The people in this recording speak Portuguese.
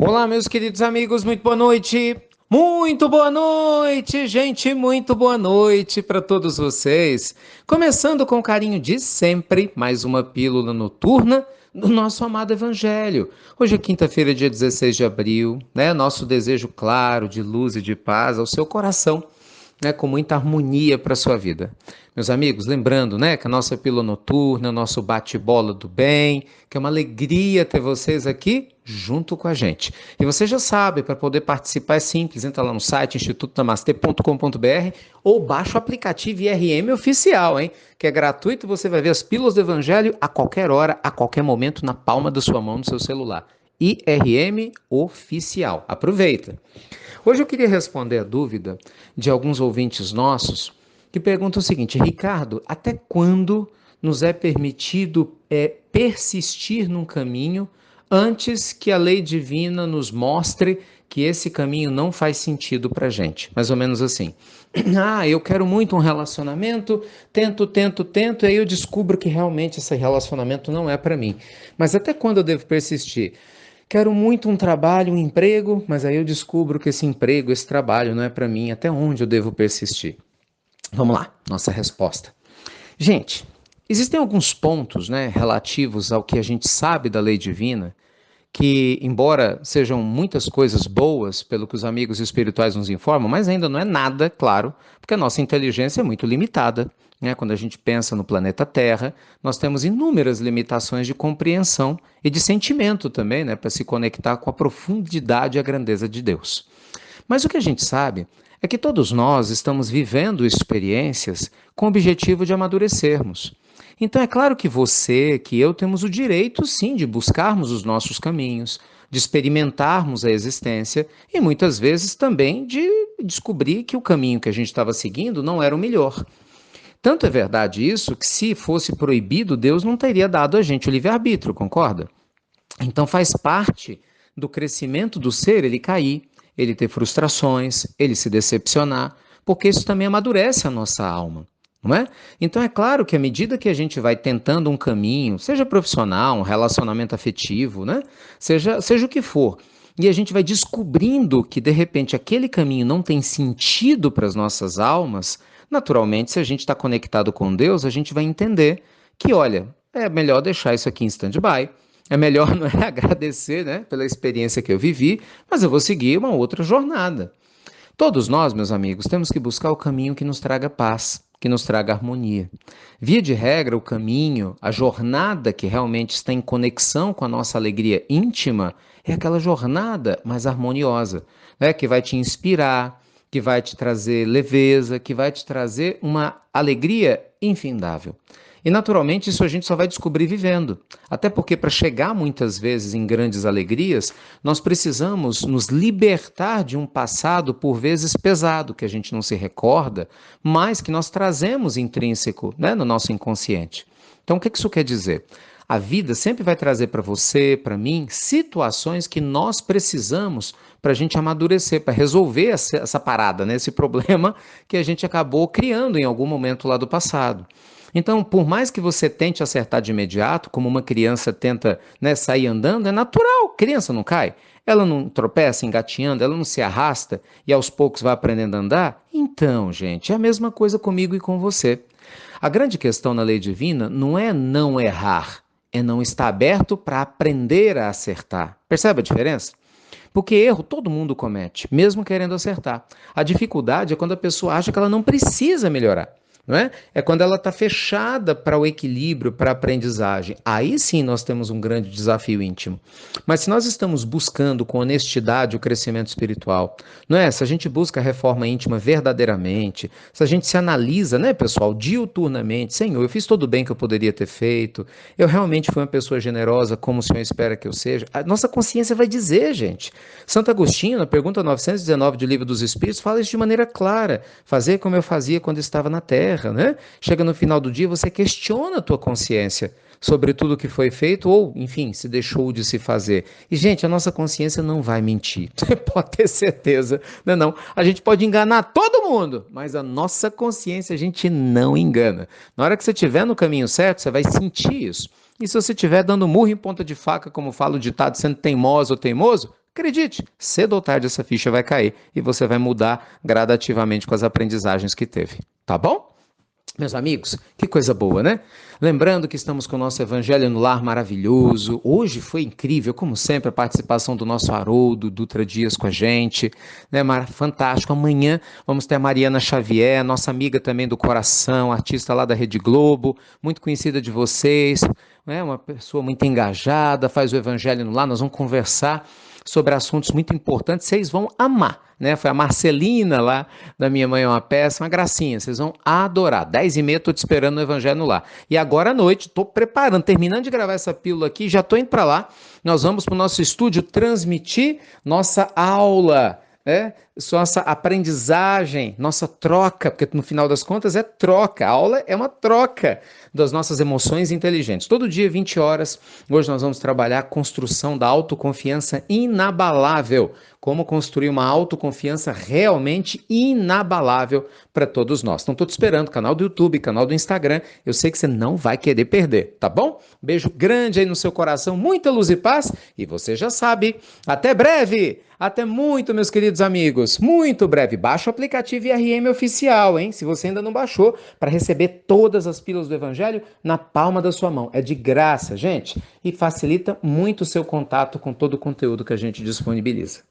Olá, meus queridos amigos, muito boa noite. Muito boa noite, gente, muito boa noite para todos vocês. Começando com o carinho de sempre, mais uma pílula noturna do nosso amado Evangelho. Hoje é quinta-feira, dia 16 de abril, né? Nosso desejo claro de luz e de paz ao seu coração, né, com muita harmonia para a sua vida. Meus amigos, lembrando, né, que a nossa pílula noturna, o nosso bate-bola do bem, que é uma alegria ter vocês aqui junto com a gente. E você já sabe, para poder participar é simples, entra lá no site institutonamastê.com.br ou baixa o aplicativo IRM oficial, hein, que é gratuito, você vai ver as pílulas do Evangelho a qualquer hora, a qualquer momento, na palma da sua mão, no seu celular. IRM oficial. Aproveita. Hoje eu queria responder a dúvida de alguns ouvintes nossos que perguntam o seguinte: Ricardo, até quando nos é permitido persistir num caminho antes que a lei divina nos mostre que esse caminho não faz sentido para a gente? Mais ou menos assim. Ah, eu quero muito um relacionamento, tento, e aí eu descubro que realmente esse relacionamento não é para mim. Mas até quando eu devo persistir? Quero muito um trabalho, um emprego, mas aí eu descubro que esse emprego, esse trabalho não é para mim. Até onde eu devo persistir? Vamos lá, nossa resposta. Gente, existem alguns pontos, né, relativos ao que a gente sabe da lei divina, que, embora sejam muitas coisas boas, pelo que os amigos espirituais nos informam, mas ainda não é nada, claro, porque a nossa inteligência é muito limitada. Né? Quando a gente pensa no planeta Terra, nós temos inúmeras limitações de compreensão e de sentimento também, né, para se conectar com a profundidade e a grandeza de Deus. Mas o que a gente sabe é que todos nós estamos vivendo experiências com o objetivo de amadurecermos. Então é claro que você, que eu temos o direito, sim, de buscarmos os nossos caminhos, de experimentarmos a existência e muitas vezes também de descobrir que o caminho que a gente estava seguindo não era o melhor. Tanto é verdade isso que, se fosse proibido, Deus não teria dado a gente o livre-arbítrio, concorda? Então faz parte do crescimento do ser ele cair, ele ter frustrações, ele se decepcionar, porque isso também amadurece a nossa alma. Não é? Então é claro que à medida que a gente vai tentando um caminho, seja profissional, um relacionamento afetivo, né? Seja o que for, e a gente vai descobrindo que de repente aquele caminho não tem sentido para as nossas almas, naturalmente, se a gente está conectado com Deus, a gente vai entender que, olha, é melhor deixar isso aqui em stand-by. É melhor não é agradecer, né, pela experiência que eu vivi, mas eu vou seguir uma outra jornada. Todos nós, meus amigos, temos que buscar o caminho que nos traga paz, que nos traga harmonia. Via de regra, o caminho, a jornada que realmente está em conexão com a nossa alegria íntima, é aquela jornada mais harmoniosa, né, que vai te inspirar, que vai te trazer leveza, que vai te trazer uma alegria infindável. E naturalmente isso a gente só vai descobrir vivendo. Até porque para chegar muitas vezes em grandes alegrias, nós precisamos nos libertar de um passado por vezes pesado, que a gente não se recorda, mas que nós trazemos intrínseco, né, no nosso inconsciente. Então o que isso quer dizer? A vida sempre vai trazer para você, para mim, situações que nós precisamos para a gente amadurecer, para resolver essa parada, né, esse problema que a gente acabou criando em algum momento lá do passado. Então, por mais que você tente acertar de imediato, como uma criança tenta, né, sair andando, é natural, criança não cai. Ela não tropeça engatinhando, ela não se arrasta e aos poucos vai aprendendo a andar? Então, gente, é a mesma coisa comigo e com você. A grande questão na lei divina não é não errar, é não estar aberto para aprender a acertar. Percebe a diferença? Porque erro todo mundo comete, mesmo querendo acertar. A dificuldade é quando a pessoa acha que ela não precisa melhorar. Não é? É quando ela está fechada para o equilíbrio, para a aprendizagem. Aí sim nós temos um grande desafio íntimo. Mas se nós estamos buscando com honestidade o crescimento espiritual, não é? Se a gente busca a reforma íntima verdadeiramente, se a gente se analisa, né, pessoal, diuturnamente, Senhor, eu fiz todo o bem que eu poderia ter feito, eu realmente fui uma pessoa generosa como o Senhor espera que eu seja, a nossa consciência vai dizer, gente. Santo Agostinho, na pergunta 919 do Livro dos Espíritos, fala isso de maneira clara. Fazer como eu fazia quando estava na Terra. Né? Chega no final do dia, você questiona a tua consciência sobre tudo que foi feito ou, enfim, se deixou de se fazer. E, gente, a nossa consciência não vai mentir. Você pode ter certeza. Não, não. A gente pode enganar todo mundo, mas a nossa consciência a gente não engana. Na hora que você estiver no caminho certo, você vai sentir isso. E se você estiver dando murro em ponta de faca, como fala o ditado, sendo teimoso ou teimoso, Acredite, cedo ou tarde essa ficha vai cair e você vai mudar gradativamente com as aprendizagens que teve, tá bom? Meus amigos, que coisa boa, né? Lembrando que estamos com o nosso Evangelho no Lar maravilhoso. Hoje foi incrível, como sempre, a participação do nosso Haroldo Dutra Dias com a gente, né? Fantástico. Amanhã vamos ter a Mariana Xavier, nossa amiga também do coração, artista lá da Rede Globo, muito conhecida de vocês, né? Uma pessoa muito engajada, faz o Evangelho no Lar. Nós vamos conversar sobre assuntos muito importantes, vocês vão amar, né? Foi a Marcelina lá da Minha Mãe é uma Peça, uma gracinha, vocês vão adorar. 10h30 estou te esperando no Evangelho no Lar. E agora à noite, estou preparando, terminando de gravar essa pílula aqui, já estou indo para lá. Nós vamos para o nosso estúdio transmitir nossa aula, né? Nossa aprendizagem, nossa troca, porque no final das contas é troca, a aula é uma troca das nossas emoções inteligentes. Todo dia, 20 horas, hoje nós vamos trabalhar a construção da autoconfiança inabalável, como construir uma autoconfiança realmente inabalável para todos nós. Então, estou te esperando, canal do YouTube, canal do Instagram, eu sei que você não vai querer perder, tá bom? Beijo grande aí no seu coração, muita luz e paz, e você já sabe, até breve! Até muito, meus queridos amigos. Muito breve. Baixa o aplicativo IRM Oficial, hein? Se você ainda não baixou, para receber todas as pílulas do Evangelho na palma da sua mão. É de graça, gente. E facilita muito o seu contato com todo o conteúdo que a gente disponibiliza.